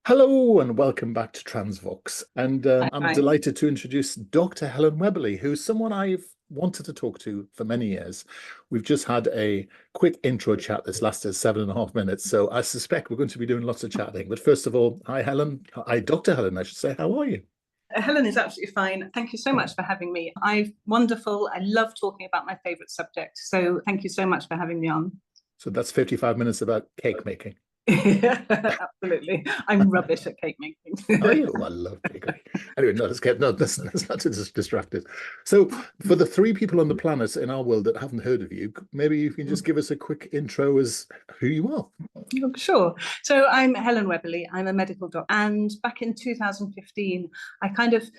Hello and welcome back to Transvox. And I'm Hi. delighted to introduce Dr. Helen Webberley, who's someone I've wanted to talk to for many years. We've just had a quick intro chat that's lasted 7.5 minutes, so I suspect we're going to be doing lots of chatting. But first of all, hi, Helen. Hi, Dr. Helen, I should say. How are you? Helen is absolutely fine. Thank you so much for having me. Wonderful. I love talking about my favourite subject. So thank you so much for having me on. So that's 55 minutes about cake making. Absolutely. I'm rubbish at cake Oh, making. yeah, I love bakery. Anyway, no, let's not just distracted. So, for the three people on the planet in our world that haven't heard of you, maybe you can just give us a quick intro as who you are. Sure. So I'm Helen Webberley. I'm a medical doctor. And back in 2015, I kind of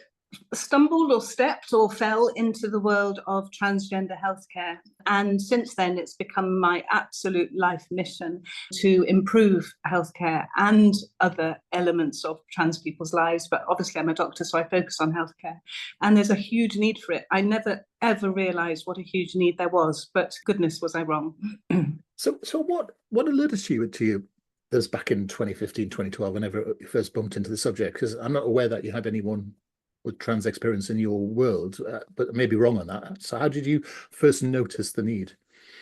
stumbled or stepped or fell into the world of transgender healthcare. And since then, it's become my absolute life mission to improve healthcare and other elements of trans people's lives. But obviously, I'm a doctor, so I focus on healthcare. And there's a huge need for it. I never, ever realized what a huge need there was, but goodness, was I wrong. So what alerted you this back in 2015, 2012, whenever you first bumped into the subject? Because I'm not aware that you had anyone with trans experience in your world, but I may be wrong on that. So how did you first notice the need?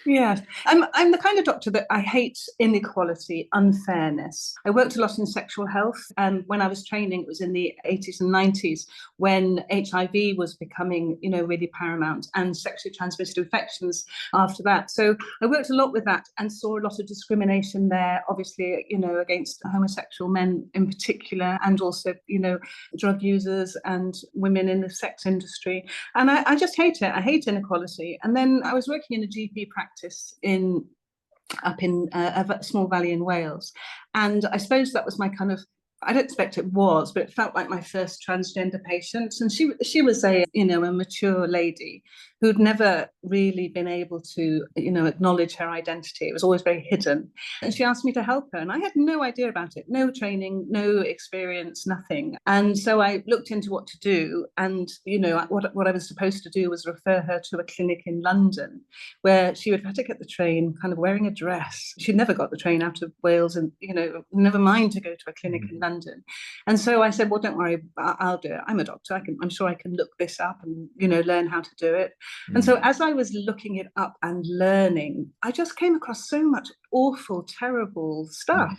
Yes, I'm the kind of doctor that I hate inequality, unfairness. I worked a lot in sexual health, and when I was training, it was in the 80s and 90s when HIV was becoming, really paramount, and sexually transmitted infections after that. So I worked a lot with that and saw a lot of discrimination there, obviously, against homosexual men in particular, and also, drug users and women in the sex industry. And I just hate it. I hate inequality. And then I was working in a GP practice up in a small valley in Wales, and I suppose that was my kind of, I don't expect it was, but it felt like my first transgender patient. And she was a mature lady who'd never really been able to acknowledge her identity. It was always very hidden. And she asked me to help her, and I had no idea about it, no training, no experience, nothing. And so I looked into what to do, and what I was supposed to do was refer her to a clinic in London where she would have to get the train kind of wearing a dress. She'd never got the train out of Wales, and never mind to go to a clinic in London. And so I said, well, don't worry, I'll do it. I'm a doctor. I'm sure I can look this up and learn how to do it. And so as I was looking it up and learning, I just came across so much awful, terrible stuff.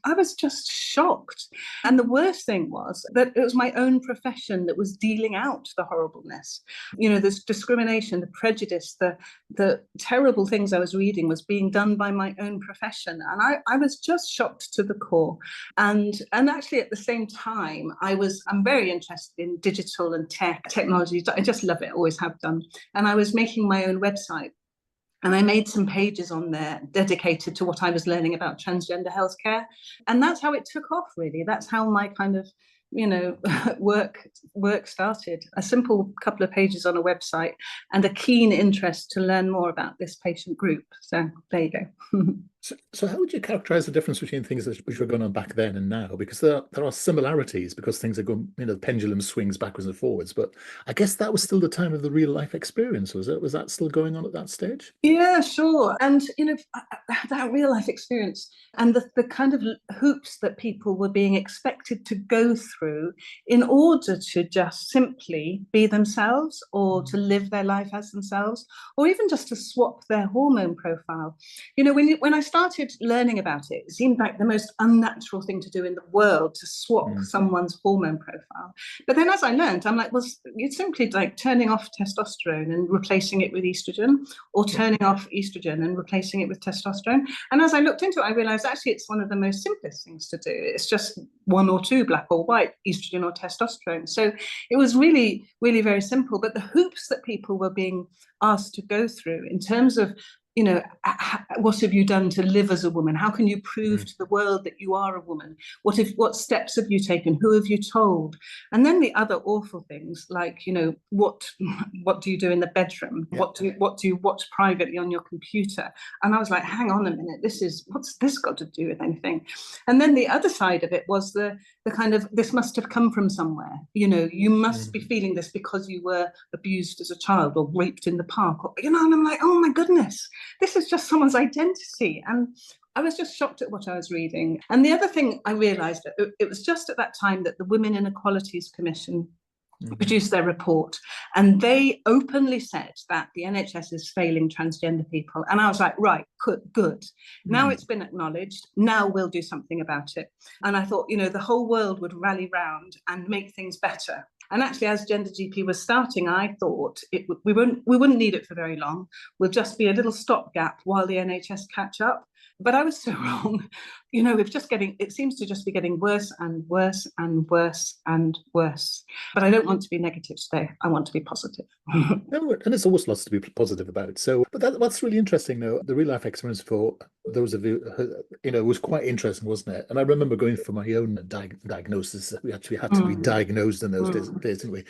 I was just shocked. And the worst thing was that it was my own profession that was dealing out the horribleness. This discrimination, the prejudice, the terrible things I was reading was being done by my own profession. And I was just shocked to the core. And actually at the same time, I'm very interested in digital and technology. I just love it, always have done. And I was making my own website. And I made some pages on there dedicated to what I was learning about transgender healthcare. And that's how it took off, really. That's how my kind of, work started. A simple couple of pages on a website and a keen interest to learn more about this patient group. So there you go. So how would you characterize the difference between things which were going on back then and now? Because there are similarities, because things are going, the pendulum swings backwards and forwards. But I guess that was still the time of the real life experience, was it? Was that still going on at that stage? Yeah, sure. And, that real life experience and the kind of hoops that people were being expected to go through in order to just simply be themselves, or to live their life as themselves, or even just to swap their hormone profile. When I started learning about it, it seemed like the most unnatural thing to do in the world, to swap someone's hormone profile. But then as I learned, I'm like, well, it's simply like turning off testosterone and replacing it with estrogen, or turning off estrogen and replacing it with testosterone. And as I looked into it, I realized actually it's one of the most simplest things to do. It's just one or two, black or white, estrogen or testosterone. So it was really, really very simple. But the hoops that people were being asked to go through in terms of what have you done to live as a woman? How can you prove to the world that you are a woman? What steps have you taken? Who have you told? And then the other awful things like, what do you do in the bedroom? Yeah. What do you watch privately on your computer? And I was like, hang on a minute, what's this got to do with anything? And then the other side of it was the kind of, this must have come from somewhere. You must be feeling this because you were abused as a child or raped in the park, or, and I'm like, oh my goodness, this is just someone's identity. And I was just shocked at what I was reading. And the other thing I realised, that it was just at that time that the Women Inequalities Commission produced their report, and they openly said that the NHS is failing transgender people. And I was like, right, good. Now it's been acknowledged. Now we'll do something about it. And I thought, the whole world would rally round and make things better. And actually, as GenderGP was starting, I thought we wouldn't need it for very long. We'll just be a little stopgap while the NHS catch up. But I was so wrong. It seems to just be getting worse and worse and worse and worse. But I don't want to be negative today. I want to be positive. And there's always lots to be positive about. So, but that's really interesting, though. The real life experience for those of you, it was quite interesting, wasn't it? And I remember going for my own diagnosis. We actually had to be diagnosed in those days, didn't we?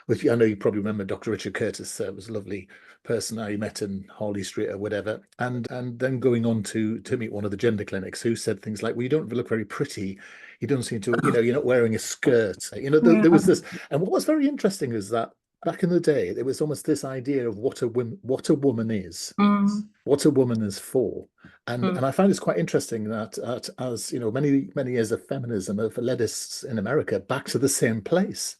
Which I know you probably remember. Dr. Richard Curtis was a lovely person I met in Harley Street or whatever, and then going on to meet one of the gender clinics who said things like, well, you don't look very pretty, you don't seem to, you're not wearing a skirt, there was this. And what was very interesting is that back in the day, there was almost this idea of what a woman is, what a woman is for. And I find it's quite interesting that as many years of feminism have led us in America back to the same place.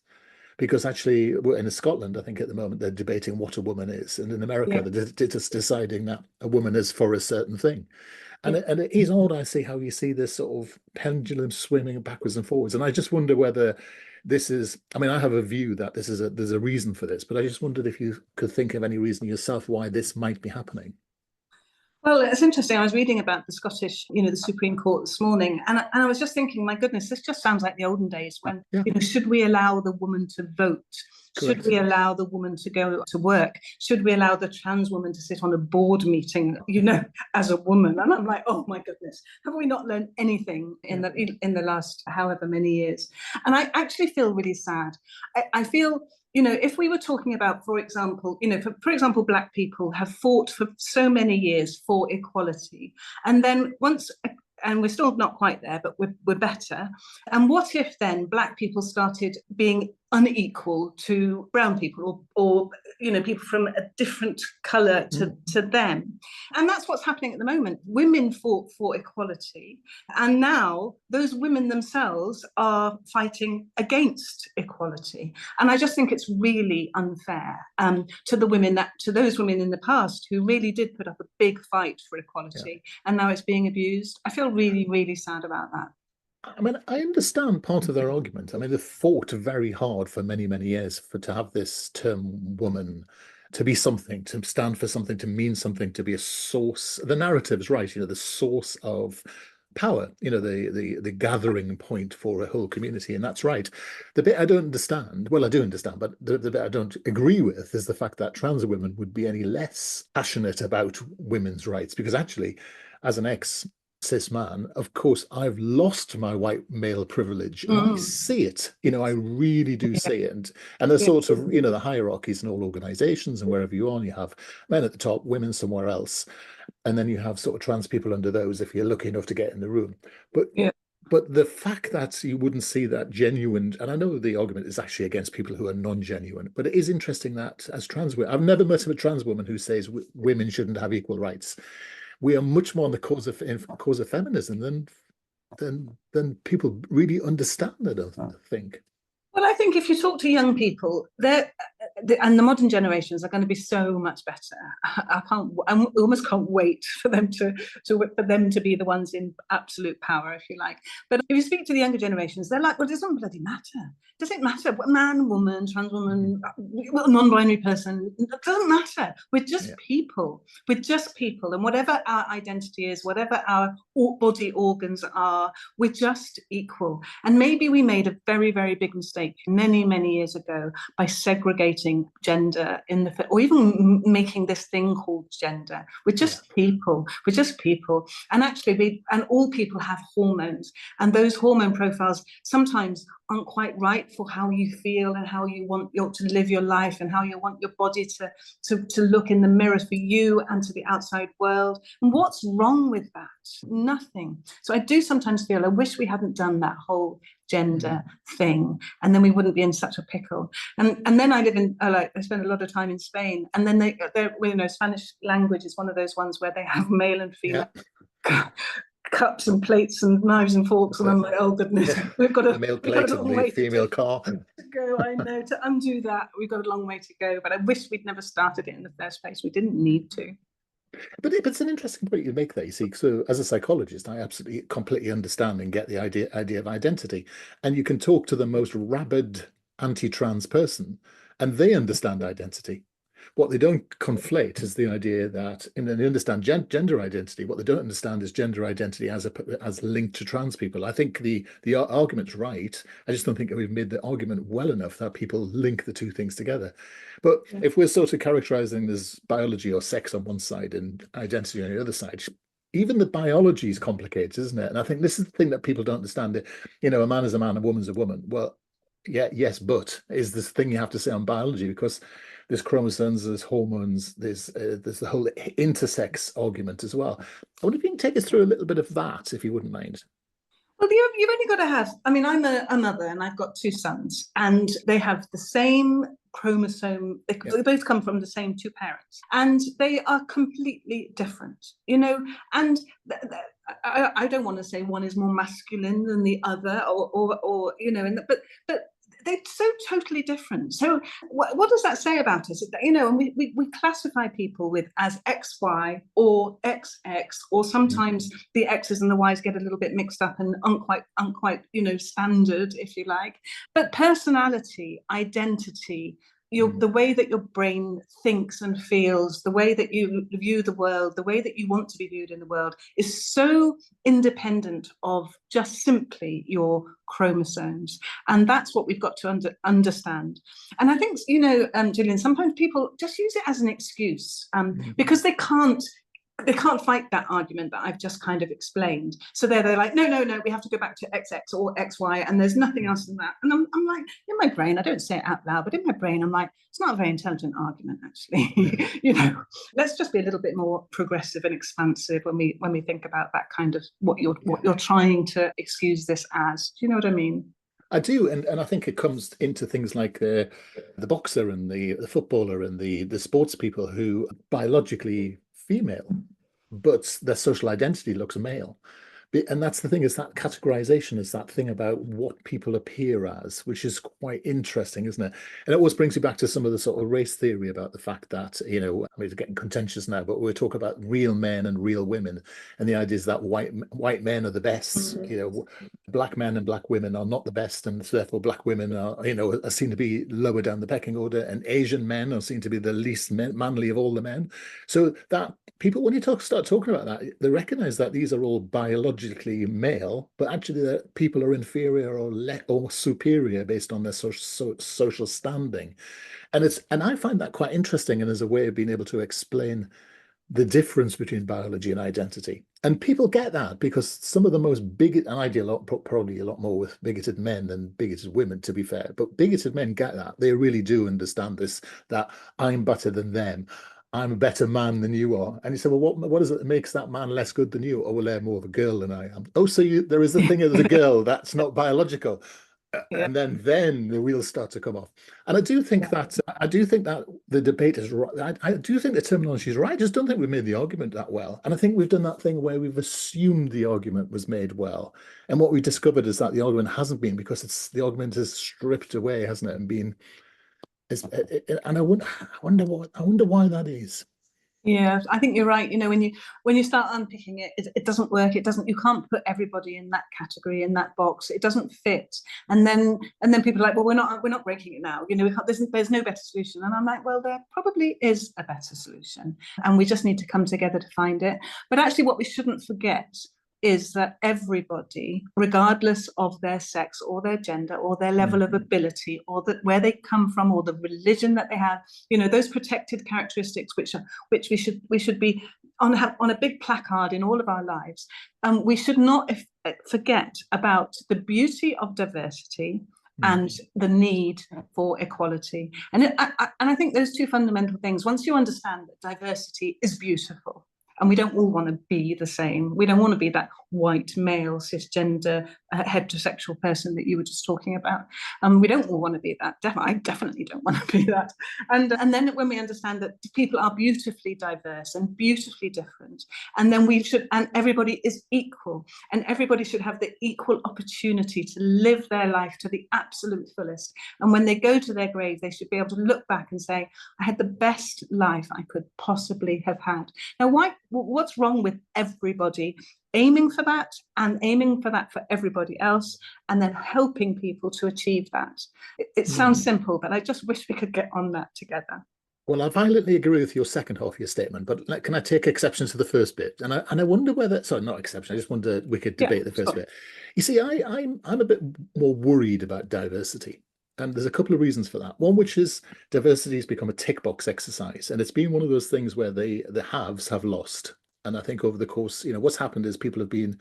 Because actually, in Scotland, I think at the moment they're debating what a woman is, and in America they're just deciding that a woman is for a certain thing. And it is odd. I see how you see this sort of pendulum swimming backwards and forwards, and I just wonder whether this is. I mean, I have a view that there's a reason for this, but I just wondered if you could think of any reason yourself why this might be happening. Well, it's interesting. I was reading about the Scottish, the Supreme Court this morning, and I was just thinking, my goodness, this just sounds like the olden days when, should we allow the woman to vote? Correct. Should we allow the woman to go to work? Should we allow the trans woman to sit on a board meeting, as a woman? And I'm like, oh my goodness, have we not learned anything in the last however many years? And I actually feel really sad. I feel, if we were talking about, for example, Black people have fought for so many years for equality, and then and we're still not quite there, but we're better. And what if then Black people started being unequal to brown people or people from a different colour to them? And that's what's happening at the moment. Women fought for equality, and now those women themselves are fighting against equality. And I just think it's really unfair to those women in the past who really did put up a big fight for equality, and now it's being abused. I feel really, really sad about that. I mean, I understand part of their argument. I mean, they fought very hard for many, many years to have this term woman to be something, to stand for something, to mean something, to be a source. The narrative's right, the source of power, the gathering point for a whole community. And that's right. The bit I don't understand, well, I do understand, but the bit I don't agree with is the fact that trans women would be any less passionate about women's rights, because actually, as an cis man, of course, I've lost my white male privilege, and I see it. I really do see it. And there's sort of, the hierarchies in all organizations and wherever you are, and you have men at the top, women somewhere else, and then you have sort of trans people under those if you're lucky enough to get in the room. But the fact that you wouldn't see that genuine, and I know the argument is actually against people who are non-genuine, but it is interesting that as trans women, I've never met a trans woman who says women shouldn't have equal rights. We are much more on the cause of feminism than people really understand, I don't think. Well, I think if you talk to young people, and the modern generations are going to be so much better. I almost can't wait for them to be the ones in absolute power, if you like. But if you speak to the younger generations, they're like, well, it doesn't bloody matter. Does it matter? Man, woman, trans woman, non-binary person, it doesn't matter. We're just people. We're just people. And whatever our identity is, whatever our body organs are, we're just equal. And maybe we made a very, very big mistake many, many years ago by segregating gender or even making this thing called gender. We're just people. We're just people. And actually, all people have hormones. And those hormone profiles sometimes aren't quite right for how you feel and how you want to live your life and how you want your body to look in the mirror for you and to the outside world. And what's wrong with that? Nothing. So I do sometimes feel I wish we hadn't done that whole gender thing, and then we wouldn't be in such a pickle. And then I spend a lot of time in Spain, and then Spanish language is one of those ones where they have male and female cups and plates and knives and forks, and I'm like, oh goodness, we've got the male plate a and long the way female car. to go. I know, to undo that, we've got a long way to go, but I wish we'd never started it in the first place. We didn't need to. But it's an interesting point you make there, you see. So as a psychologist, I absolutely completely understand and get the idea of identity. And you can talk to the most rabid anti-trans person and they understand identity. What they don't conflate is the idea that, and they understand gender identity. What they don't understand is gender identity as linked to trans people. I think the argument's right. I just don't think we've made the argument well enough that people link the two things together. But if we're sort of characterizing this biology or sex on one side and identity on the other side, even the biology is complicated, isn't it? And I think this is the thing that people don't understand. You know, a man is a man, a woman's a woman. Well, yeah, yes, but is this thing you have to say on biology, because there's chromosomes, there's hormones, there's the whole intersex argument as well. I wonder if you can take us through a little bit of that, if you wouldn't mind. Well, you've only got to have, I mean, I'm a mother and I've got two sons, and they have the same chromosome. They both come from the same two parents, and they are completely different, you know, and I don't want to say one is more masculine than the other, or you know, but they're so totally different. So what does that say about us? You know, and we classify people with as XY or XX, or sometimes the X's and the Y's get a little bit mixed up and aren't quite, you know, standard, if you like. But personality, identity, the way that your brain thinks and feels, the way that you view the world, the way that you want to be viewed in the world is so independent of just simply your chromosomes. And that's what we've got to understand. And I think, you know, Gillian, sometimes people just use it as an excuse because they can't fight that argument that I've just kind of explained. So they're like, no, we have to go back to XX or XY, and there's nothing else than that. And I'm like, in my brain, I don't say it out loud, but in my brain, I'm like, it's not a very intelligent argument, actually. You know, let's just be a little bit more progressive and expansive when we think about that kind of what you're trying to excuse this as. Do you know what I mean? I do, and I think it comes into things like the boxer and the footballer and the sports people who are biologically female, but their social identity looks male. And that's the thing, is that categorization is that thing about what people appear as, which is quite interesting, isn't it? And it always brings you back to some of the sort of race theory about the fact that, you know, I mean, it's getting contentious now, but we're talking about real men and real women. And the idea is that white men are the best, you know, black men and black women are not the best. And so therefore black women are, you know, are seen to be lower down the pecking order, and Asian men are seen to be the least manly of all the men. So that people, when you start talking about that, they recognize that these are all biologically male, but actually that people are inferior or superior based on their social standing. And I find that quite interesting, and as a way of being able to explain the difference between biology and identity. And people get that because some of the most bigoted, and I deal probably a lot more with bigoted men than bigoted women, to be fair, but bigoted men get that. They really do understand this, that I'm better than them. I'm a better man than you are. And you say, well, what is it that makes that man less good than you? Oh, well, they're more of a girl than I am. Oh, so there is a thing as a girl that's not biological. And then the wheels start to come off. And I do think that the debate is right. I do think the terminology is right. I just don't think we've made the argument that well. And I think we've done that thing where we've assumed the argument was made well. And what we discovered is that the argument hasn't been, because the argument is stripped away, hasn't it? And been, and I wonder why that is. Yeah, I think you're right. You know, when you start unpicking it, it doesn't work. You can't put everybody in that category, in that box. It doesn't fit. And then people are like, well, we're not breaking it now. You know, there's no better solution. And I'm like, well, there probably is a better solution, and we just need to come together to find it. But actually, what we shouldn't forget is that everybody, regardless of their sex or their gender or their level of ability or where they come from or the religion that they have, you know, those protected characteristics which we should be on a big placard in all of our lives. We should not forget about the beauty of diversity and the need for equality. And I think those two fundamental things, once you understand that diversity is beautiful, And we don't all want to be the same. We don't want to be that white male cisgender heterosexual person that you were just talking about. We don't all want to be that. I definitely don't want to be that. And then when we understand that people are beautifully diverse and beautifully different, and then and everybody is equal, and everybody should have the equal opportunity to live their life to the absolute fullest. And when they go to their grave, they should be able to look back and say, I had the best life I could possibly have had. Now, what's wrong with everybody aiming for that and aiming for that for everybody else, and then helping people to achieve that? It sounds simple, but I just wish we could get on that together. Well, I violently agree with your second half of your statement, but can I take exception to the first bit? And I wonder whether, sorry, not exception, I just wonder we could debate the first bit. You see, I'm a bit more worried about diversity. And there's a couple of reasons for that. One, which is diversity has become a tick box exercise. And it's been one of those things where the haves have lost. And I think over the course, what's happened is people have been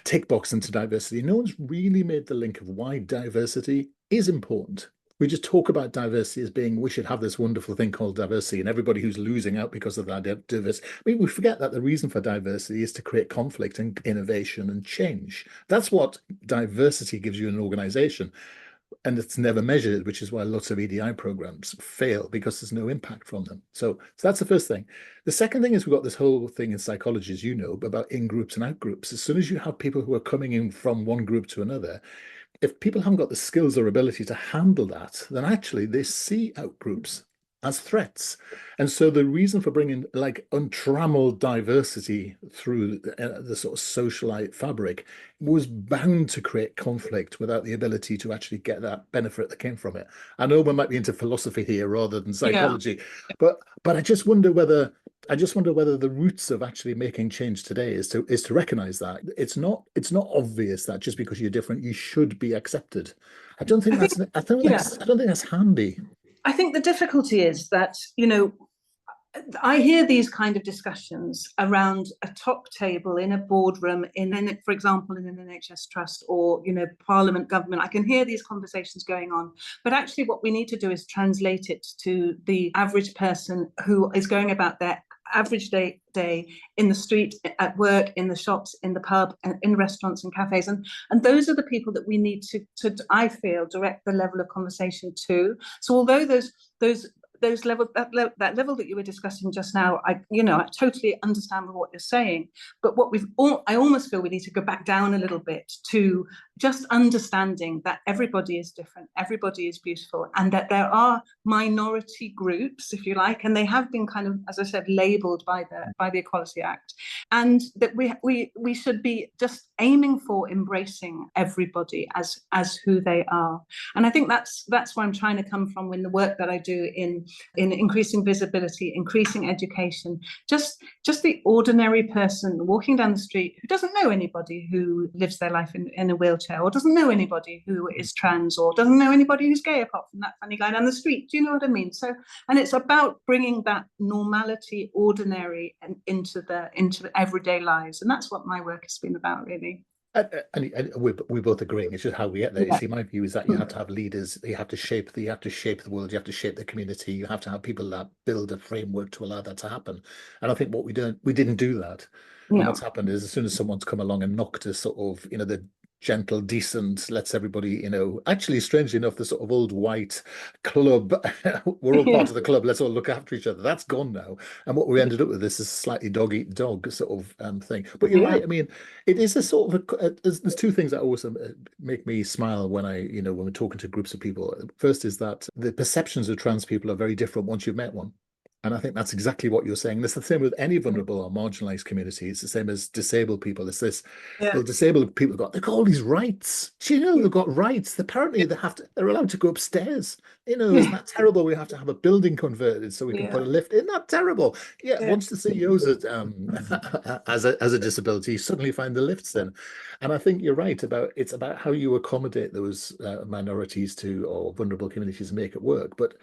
tick box into diversity. No one's really made the link of why diversity is important. We just talk about diversity as being, we should have this wonderful thing called diversity, and everybody who's losing out because of that diversity. I mean, we forget that the reason for diversity is to create conflict and innovation and change. That's what diversity gives you in an organization. And it's never measured, which is why lots of EDI programs fail, because there's no impact from them. So that's the first thing. The second thing is we've got this whole thing in psychology, as you know, about in-groups and out-groups. As soon as you have people who are coming in from one group to another, if people haven't got the skills or ability to handle that, then actually they see out-groups as threats. And so the reason for bringing like untrammeled diversity through the sort of socialite fabric was bound to create conflict without the ability to actually get that benefit that came from it. I know we might be into philosophy here rather than psychology, but I just wonder whether the roots of actually making change today is to recognize that it's not obvious that just because you're different you should be accepted. I don't think that's handy. I think the difficulty is that, I hear these kind of discussions around a top table in a boardroom, for example, in an NHS trust or, Parliament, government. I can hear these conversations going on. But actually what we need to do is translate it to the average person who is going about their average day in the street, at work, in the shops, in the pub, and in restaurants and cafes. And those are the people that we need to I feel, direct the level of conversation to. So although that level that you were discussing just now, I totally understand what you're saying. But I almost feel we need to go back down a little bit to just understanding that everybody is different, everybody is beautiful, and that there are minority groups, if you like, and they have been kind of, as I said, labelled by the Equality Act, and that we should be just aiming for embracing everybody as who they are. And I think that's where I'm trying to come from in the work that I do in increasing visibility, increasing education, just the ordinary person walking down the street who doesn't know anybody who lives their life in a wheelchair, or doesn't know anybody who is trans, or doesn't know anybody who's gay apart from that funny guy down the street. Do you know what I mean? So, and it's about bringing that normality, ordinary, and into everyday lives, and that's what my work has been about, really. And we both agree. It's just how we get there. You see, my view is that you have to have leaders. You have to shape the world. You have to shape the community. You have to have people that build a framework to allow that to happen. And I think we didn't do that. And what's happened is, as soon as someone's come along and knocked us sort of, the gentle, decent, lets everybody, actually, strangely enough, the sort of old white club, we're all part of the club, let's all look after each other. That's gone now. And what we ended up with is this slightly dog eat dog sort of thing. But you're right. I mean, it is a sort of there's two things that always make me smile when when we're talking to groups of people. First is that the perceptions of trans people are very different once you've met one. And I think that's exactly what you're saying. It's the same with any vulnerable or marginalized community. It's the same as disabled people. It's this, well, disabled people they've got all these rights. Do you know they've got rights? Apparently they're allowed to go upstairs. Isn't that terrible? We have to have a building converted so we can put a lift. Isn't that terrible? Once the CEO's as a disability, you suddenly find the lifts then. And I think you're right it's about how you accommodate those minorities or vulnerable communities and make it work. But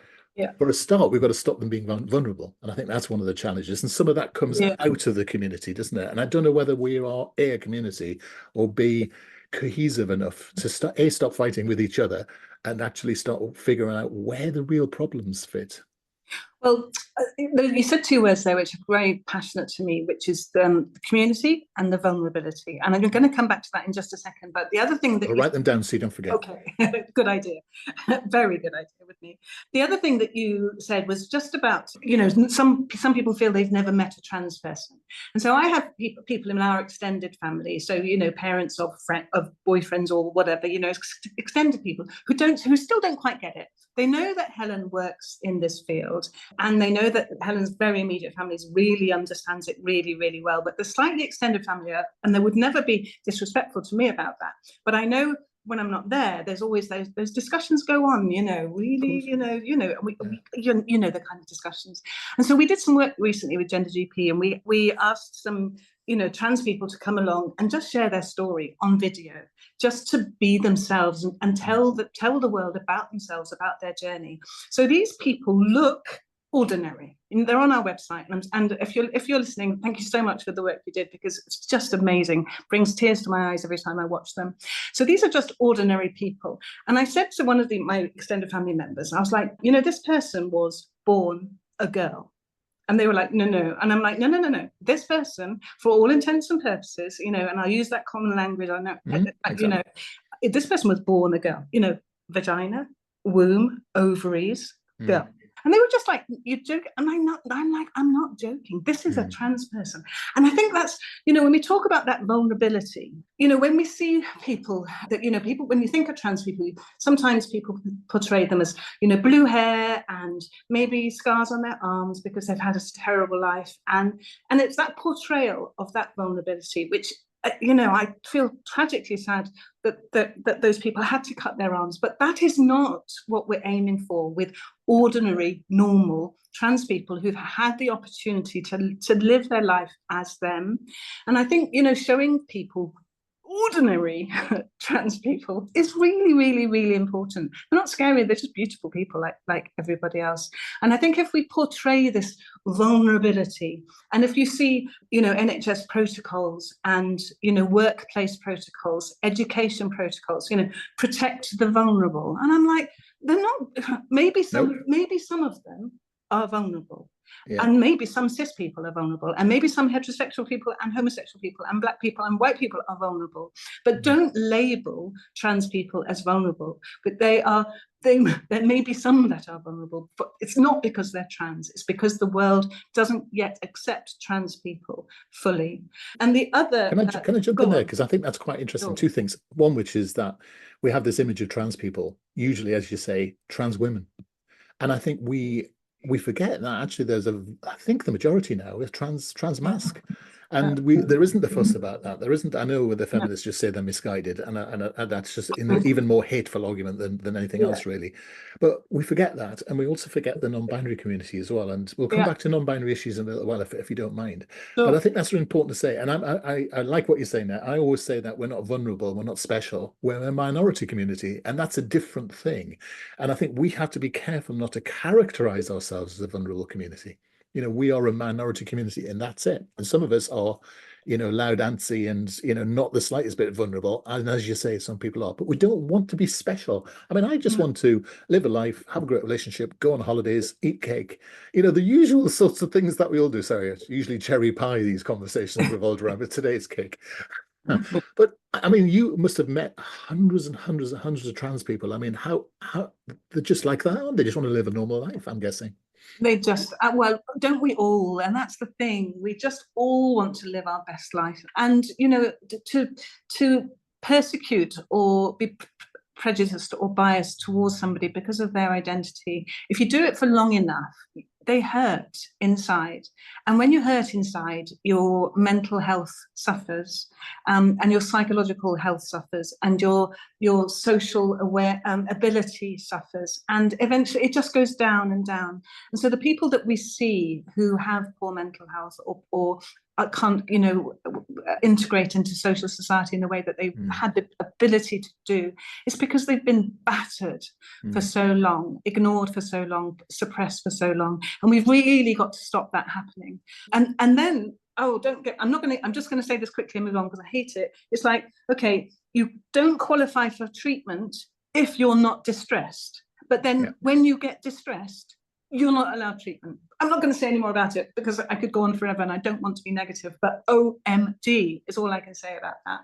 for a start, we've got to stop them being vulnerable. And I think that's one of the challenges. And some of that comes out of the community, doesn't it? And I don't know whether we are A, a community, or B, cohesive enough to stop fighting with each other and actually start figuring out where the real problems fit. Well, you said two words there which are very passionate to me, which is the community and the vulnerability. And I'm going to come back to that in just a second. But the other thing that I'll write them down so you don't forget. Okay, good idea. Very good idea with me. The other thing that you said was just about, some people feel they've never met a trans person. And so I have people in our extended family, so, parents of boyfriends or whatever, extended people who still don't quite get it. They know that Helen works in this field, and they know that Helen's very immediate family really understands it really, really well. But the slightly extended family and they would never be disrespectful to me about that. But I know when I'm not there, there's always those discussions go on, really, the kind of discussions. And so we did some work recently with GenderGP, and we asked some trans people to come along and just share their story on video, just to be themselves and tell the world about themselves, about their journey. So these people look ordinary. They're on our website, and if you're listening, thank you so much for the work you did, because it's just amazing. Brings tears to my eyes every time I watch them. So these are just ordinary people. And I said to one of my extended family members, I was like, this person was born a girl. And they were like, no. And I'm like, no. This person, for all intents and purposes, and I'll use that common language. I know, exactly. This person was born a girl, vagina, womb, ovaries, girl. And they were just like, you joke? And I'm not joking. This is a trans person. And I think that's, when we talk about that vulnerability, when we see people that, when you think of trans people, sometimes people portray them as, blue hair and maybe scars on their arms because they've had a terrible life. And it's that portrayal of that vulnerability, which, I feel tragically sad that those people had to cut their arms, but that is not what we're aiming for with ordinary, normal trans people who've had the opportunity to live their life as them. And I think, showing people ordinary trans people is really, really, really important. They're not scary, they're just beautiful people like everybody else. And I think if we portray this vulnerability, and if you see, NHS protocols and, workplace protocols, education protocols, protect the vulnerable. And I'm like, they're not, maybe some of them are vulnerable. Yeah. And maybe some cis people are vulnerable, and maybe some heterosexual people and homosexual people and black people and white people are vulnerable. But don't label trans people as vulnerable. But there may be some that are vulnerable, but it's not because they're trans. It's because the world doesn't yet accept trans people fully. And the other... Can I jump in there? Because I think that's quite interesting. Sure. Two things. One, which is that we have this image of trans people, usually, as you say, trans women. And I think we forget that actually I think the majority now is trans masc. And there isn't the fuss about that. There isn't. I know the feminists just say they're misguided, and that's just an even more hateful argument than anything else, really. But we forget that, and we also forget the non-binary community as well. And we'll come back to non-binary issues in a little while if you don't mind. Sure. But I think that's really important to say. And I like what you're saying there. I always say that we're not vulnerable, we're not special, we're a minority community, and that's a different thing. And I think we have to be careful not to characterize ourselves as a vulnerable community. We are a minority community, and that's it. And some of us are, loud, antsy, and, not the slightest bit vulnerable. And as you say, some people are, but we don't want to be special. I mean, I just want to live a life, have a great relationship, go on holidays, eat cake, the usual sorts of things that we all do. Sorry, it's usually cherry pie, these conversations revolve around, but today it's cake. But I mean, you must have met hundreds and hundreds and hundreds of trans people. I mean, how they're just like that, aren't they? Just want to live a normal life, I'm guessing. They just, well, don't we all? And that's the thing. We just all want to live our best life. And, to persecute or be prejudiced or biased towards somebody because of their identity, if you do it for long enough, they hurt inside. And when you hurt inside, your mental health suffers, and your psychological health suffers, and your social ability suffers. And eventually it just goes down and down. And so the people that we see who have poor mental health or can't, integrate into social society in the way that they've had the ability to do, it's because they've been battered for so long, ignored for so long, suppressed for so long. And we've really got to stop that happening. And then, I'm just going to say this quickly and move on because I hate it. It's like, okay, you don't qualify for treatment if you're not distressed. But then when you get distressed, you're not allowed treatment. I'm not going to say any more about it because I could go on forever and I don't want to be negative, but OMG is all I can say about that.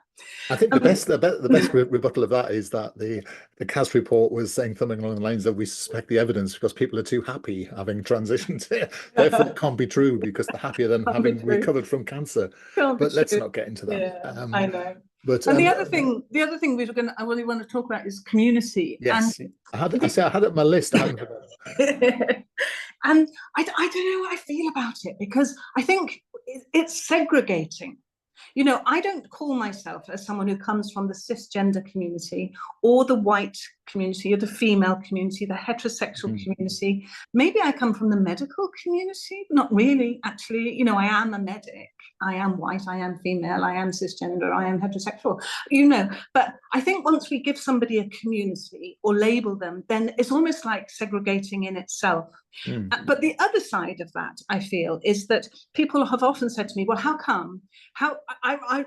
I think the best rebuttal of that is that the CAS report was saying something along the lines of, we suspect the evidence because people are too happy having transitioned. Therefore, it can't be true because they're happier than having recovered from cancer. But let's not get into that. Yeah, I know. But the other thing I really want to talk about is community. Yes, I had it on my list. I hadn't forgotten. And I don't know what I feel about it, because I think it's segregating. You know, I don't call myself as someone who comes from the cisgender community or the white community or the female community, the heterosexual community. Maybe I come from the medical community, not really, actually. You know, I am a medic. I am white, I am female, I am cisgender, I am heterosexual, you know. But I think once we give somebody a community or label them, then it's almost like segregating in itself. But the other side of that, I feel, is that people have often said to me, well, how come?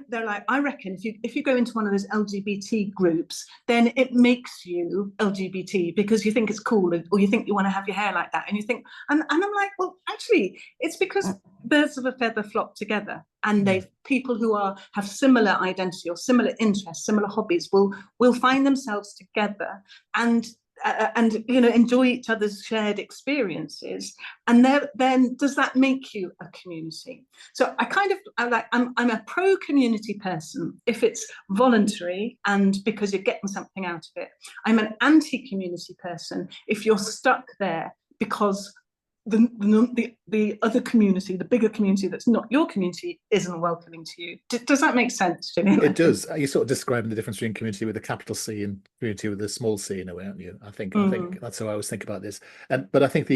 They're like, I reckon if you go into one of those LGBT groups, then it makes you LGBT because you think it's cool, or you think you want to have your hair like that. And you think, and I'm like, well, actually, it's because birds of a feather flock together. And people who have similar identity or similar interests, similar hobbies, will find themselves together and you know, enjoy each other's shared experiences, and then does that make you a community? So I'm a pro community person if it's voluntary and because you're getting something out of it. I'm an anti-community person if you're stuck there because the other community, the bigger community that's not your community, isn't welcoming to you. Does that make sense, Julian? It does. You're sort of describing the difference between community with a capital C and community with a small c in a way, aren't you? I think that's how I always think about this. But I think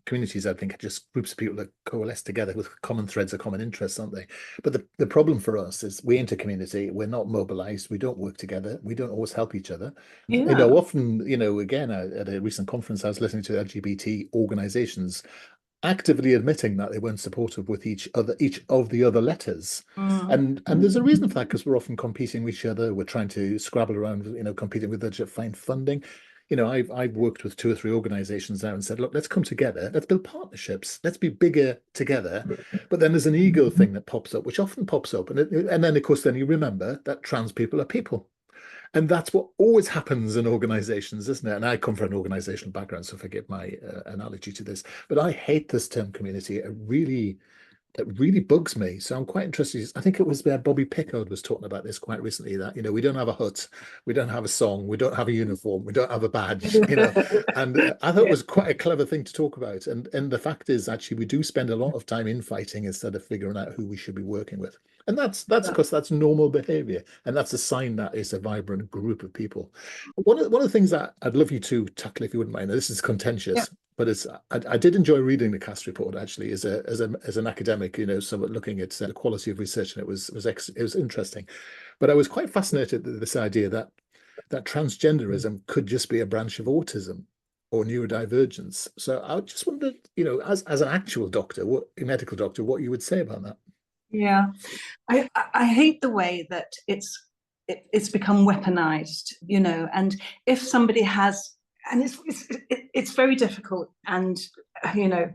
communities, I think, are just groups of people that coalesce together with common threads or common interests, aren't they? But the problem for us is we enter community, we're not mobilized, we don't work together, we don't always help each other. Yeah. You know, often, you know, again, at a recent conference, I was listening to LGBT organizations actively admitting that they weren't supportive with each of the other letters. And there's a reason for that, because we're often competing with each other. We're trying to scrabble around, you know, competing with each other to find funding. You know, I've worked with 2 or 3 organizations now and said, look, let's come together, let's build partnerships, let's be bigger together. But then there's an ego thing that pops up, which often pops up. And then, of course, then you remember that trans people are people. And that's what always happens in organizations, isn't it? And I come from an organizational background, so forgive my analogy to this. But I hate this term community. It really bugs me. So I'm quite interested. I think it was Bobby Pickard was talking about this quite recently, that, you know, we don't have a hut, we don't have a song, we don't have a uniform, we don't have a badge, you know. And I thought it was quite a clever thing to talk about. And the fact is, actually, we do spend a lot of time infighting instead of figuring out who we should be working with. And that's because that's normal behavior, and that's a sign that it's a vibrant group of people. One of the things that I'd love you to tackle, if you wouldn't mind, this is contentious, but I did enjoy reading the CAS report, actually, as an academic, you know, so looking at the quality of research, and it was interesting. But I was quite fascinated with this idea that transgenderism could just be a branch of autism or neurodivergence. So I just wondered, you know, as an actual doctor, a medical doctor, what you would say about that. Yeah, I hate the way that it's become weaponized, you know. And if somebody has, and it's very difficult, and you know,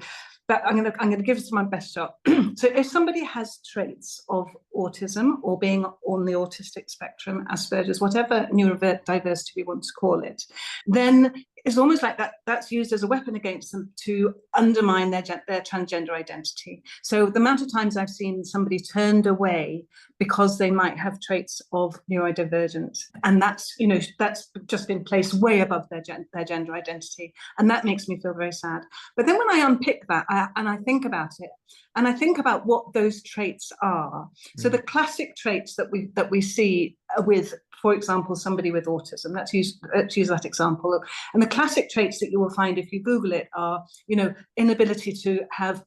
but I'm gonna give it my best shot. So if somebody has traits of autism or being on the autistic spectrum, Asperger's, whatever neurodiversity we want to call it, then it's almost like that's used as a weapon against them to undermine their transgender identity. So the amount of times I've seen somebody turned away because they might have traits of neurodivergence, and that's just been placed way above their gender identity, and that makes me feel very sad. But then when I unpick that and I think about it, and I think about what those traits are, so the classic traits that we see with, for example, somebody with autism, let's use that example. And the classic traits that you will find if you Google it are, you know, inability to have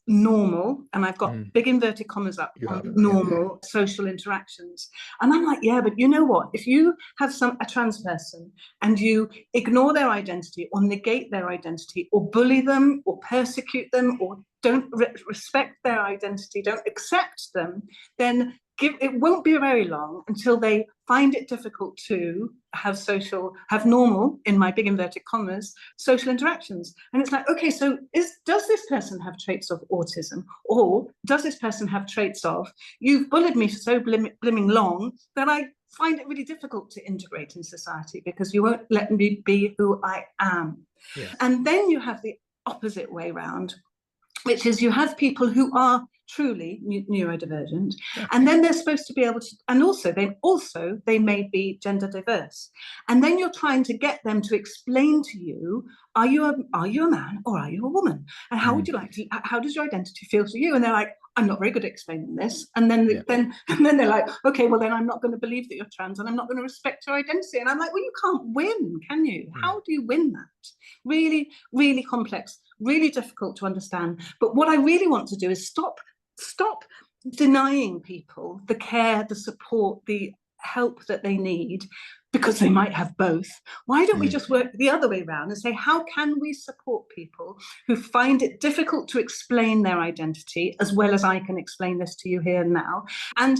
normal, and I've got big inverted commas up on normal social interactions. And I'm like, yeah, but you know what? If you have a trans person and you ignore their identity or negate their identity or bully them or persecute them or don't respect their identity, don't accept them, then it won't be very long until they find it difficult to have normal, in my big inverted commas, social interactions. And it's like, okay, so does this person have traits of autism? Or does this person have traits of, you've bullied me for so blimming long that I find it really difficult to integrate in society because you won't let me be who I am. Yes. And then you have the opposite way round, which is you have people who are truly neurodivergent, and then they're supposed to be able to, and they may be gender diverse, and then you're trying to get them to explain to you, are you a man or are you a woman, and how would you like to, how does your identity feel to you? And they're like, I'm not very good at explaining this. And then they're like, okay, well then I'm not going to believe that you're trans, and I'm not going to respect your identity. And I'm like, well, you can't win, can you? How do you win that? Really, really complex, really difficult to understand. But what I really want to do is stop denying people the care, the support, the help that they need, because they might have both. Why don't we just work the other way around and say, how can we support people who find it difficult to explain their identity, as well as I can explain this to you here and now, and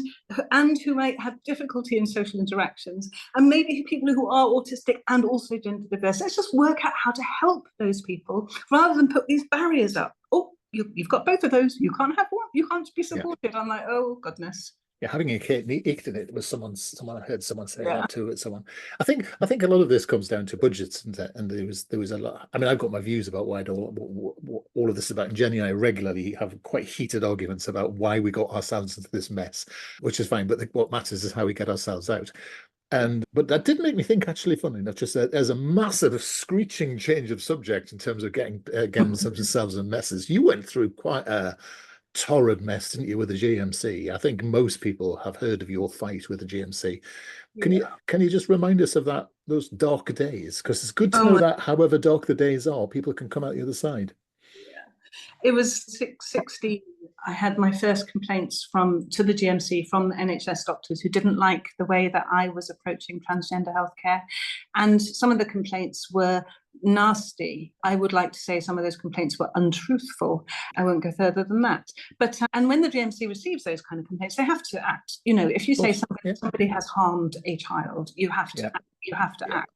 who might have difficulty in social interactions, and maybe people who are autistic and also gender diverse. Let's just work out how to help those people rather than put these barriers up. Oh, you've got both of those, you can't have one, you can't be supported. I'm like, oh goodness. Yeah, having a kid icked in it was someone I heard someone say that too at someone. I think a lot of this comes down to budgets, and there was a lot. I mean, I've got my views about why all of this is about. And Jenny and I regularly have quite heated arguments about why we got ourselves into this mess, which is fine. But what matters is how we get ourselves out. But that did make me think, actually, funnily enough, just that there's a massive screeching change of subject in terms of getting themselves in messes. You went through quite a torrid mess, didn't you, with the GMC? I think most people have heard of your fight with the GMC. Can you just remind us of those dark days? Because it's good to know that however dark the days are, people can come out the other side. It was 6:16. I had my first complaints to the GMC from the NHS doctors who didn't like the way that I was approaching transgender healthcare. And some of the complaints were nasty. I would like to say some of those complaints were untruthful. I won't go further than that. But and when the GMC receives those kind of complaints, they have to act. You know, if you say somebody has harmed a child, you have to act. You have to act.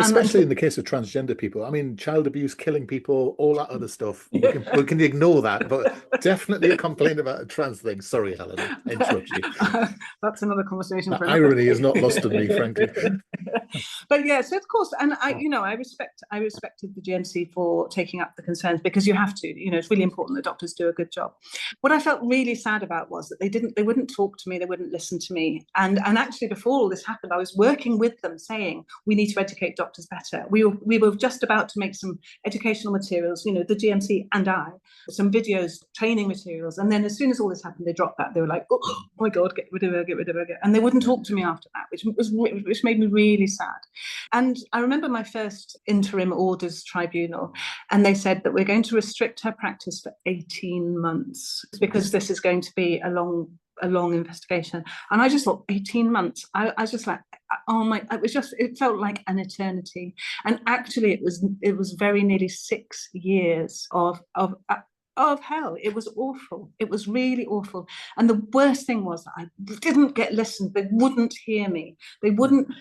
Especially in the case of transgender people. I mean, child abuse, killing people, all that other stuff. We can ignore that, but definitely a complaint about a trans thing. Sorry, Helen, I interrupt you. That's another conversation. That irony is not lost on me, frankly. But yeah, so of course, and I respected the GMC for taking up the concerns, because you have to. You know, it's really important that doctors do a good job. What I felt really sad about was that they wouldn't talk to me, they wouldn't listen to me, and actually before all this happened, I was working with them, saying we need to educate doctors better. We were just about to make some educational materials, you know, the GMC and I, some videos, training materials, and then as soon as all this happened, they dropped that. They were like, oh my God, get rid of her, and they wouldn't talk to me after that, which made me really sad. And I remember my first interim orders tribunal, and they said that we're going to restrict her practice for 18 months because this is going to be a long investigation. And I just thought, 18 months. I was just like, oh my, it felt like an eternity. And actually it was very nearly 6 years of hell. It was awful. It was really awful. And the worst thing was that I didn't get listened. They wouldn't hear me. They wouldn't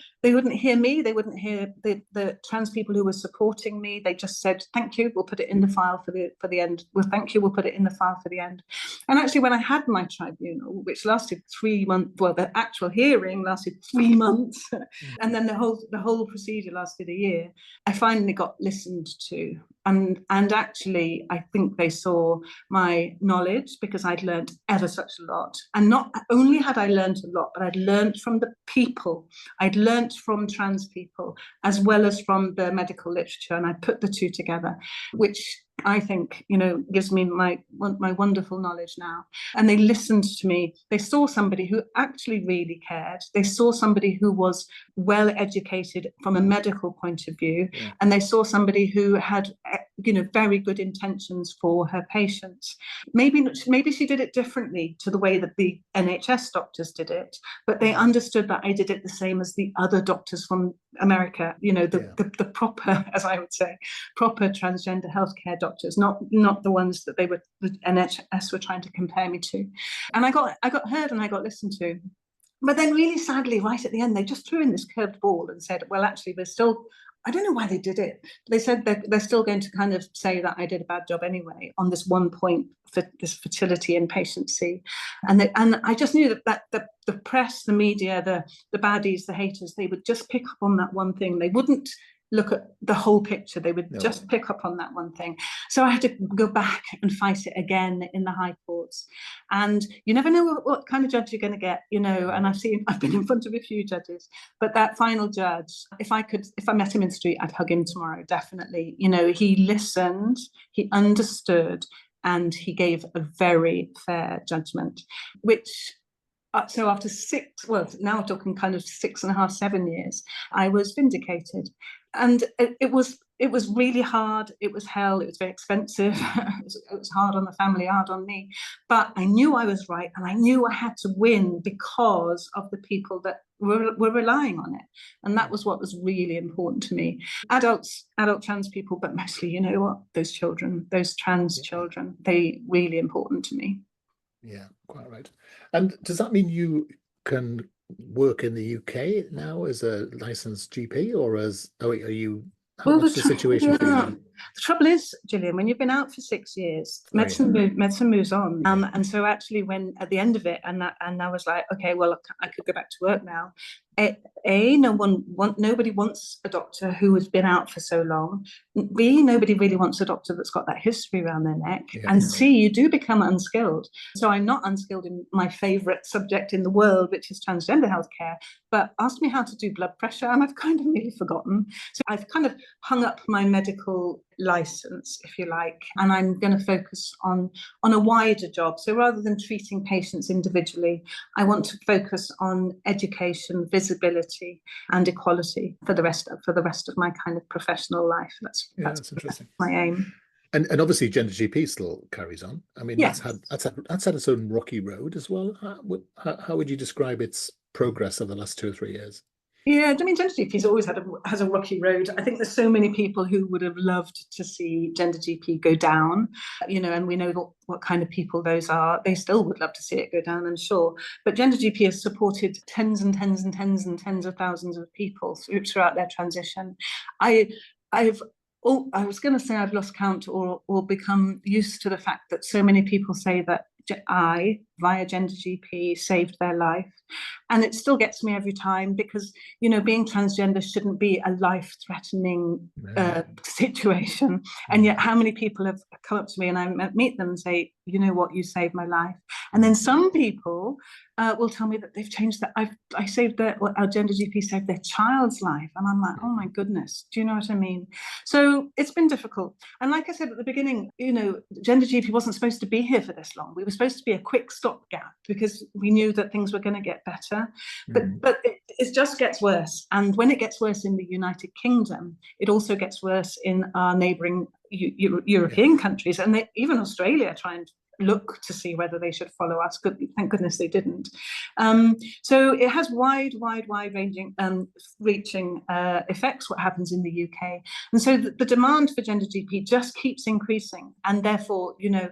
hear me. They wouldn't hear the trans people who were supporting me. They just said, thank you, we'll put it in the file for the end. Well, thank you, we'll put it in the file for the end. And actually, when I had my tribunal, which lasted 3 months, well, the actual hearing lasted 3 months, and then the whole procedure lasted a year, I finally got listened to. And actually, I think they saw my knowledge, because I'd learned ever such a lot. And not only had I learned a lot, but I'd learned from the people. I'd learned from trans people, as well as from the medical literature. And I put the two together, which I think, you know, gives me my wonderful knowledge now. And they listened to me. They saw somebody who actually really cared. They saw somebody who was well educated from a medical point of view. Yeah. And they saw somebody who had, you know, very good intentions for her patients. Maybe she did it differently to the way that the NHS doctors did it, but they understood that I did it the same as the other doctors from America, you know, the proper, as I would say, proper transgender healthcare doctors doctors, not the ones that the NHS were trying to compare me to. And I got heard and I got listened to. But then really sadly, right at the end, they just threw in this curved ball and said, well, actually, we're still, I don't know why they did it. They said they're still going to kind of say that I did a bad job anyway on this one point for this fertility in patient C. And I just knew that the press, the media, the baddies, the haters, they would just pick up on that one thing. They wouldn't look at the whole picture. They would just pick up on that one thing. So I had to go back and fight it again in the high courts. And you never know what kind of judge you're going to get, you know, and I've been in front of a few judges, but that final judge, if I met him in the street, I'd hug him tomorrow, definitely. You know, he listened, he understood, and he gave a very fair judgment, which so after now we're talking kind of 6.5, 7 years, I was vindicated. And it was really hard. It was hell. It was very expensive. It was hard on the family, hard on me. But I knew I was right, and I knew I had to win because of the people that were relying on it. And that was what was really important to me. Adult trans people, but mostly, you know what, those children, those trans children, they really important to me. Yeah, quite right. And does that mean you can work in the UK now as a licensed GP, or what's the situation for you? The trouble is, Gillian, when you've been out for 6 years, medicine moves on. And so actually when at the end of it, and I was like, okay, well, I could go back to work now. Nobody wants a doctor who has been out for so long. B, nobody really wants a doctor that's got that history around their neck. And C, you do become unskilled. So I'm not unskilled in my favourite subject in the world, which is transgender healthcare. But ask me how to do blood pressure, and I've kind of really forgotten. So I've kind of hung up my medical license, if you like, and I'm going to focus on a wider job. So rather than treating patients individually, I want to focus on education, visibility, and equality for the rest of my kind of professional life. That's interesting. My aim. And obviously, GenderGP still carries on. I mean, that's had its own rocky road as well. How would you describe its progress over the last 2 or 3 years? Yeah, I mean, GenderGP's always has a rocky road. I think there's so many people who would have loved to see GenderGP go down, you know, and we know what kind of people those are. They still would love to see it go down, I'm sure. But GenderGP has supported tens and tens and tens and tens of thousands of people throughout their transition. I was going to say I've lost count or become used to the fact that so many people say that I, via GenderGP, saved their life. And it still gets me every time because, you know, being transgender shouldn't be a life-threatening situation. And yet how many people have come up to me and I meet them and say, you know what, you saved my life. And then some people will tell me that they've changed that. I saved our GenderGP saved their child's life. And I'm like, oh my goodness, do you know what I mean? So it's been difficult. And like I said at the beginning, you know, GenderGP wasn't supposed to be here for this long. We were supposed to be a quick stopgap because we knew that things were going to get better. But it just gets worse. And when it gets worse in the United Kingdom, it also gets worse in our neighbouring European countries. And even Australia try and look to see whether they should follow us. Thank goodness they didn't. So it has wide-ranging, reaching effects, what happens in the UK. And so the demand for GenderGP just keeps increasing. And therefore, you know,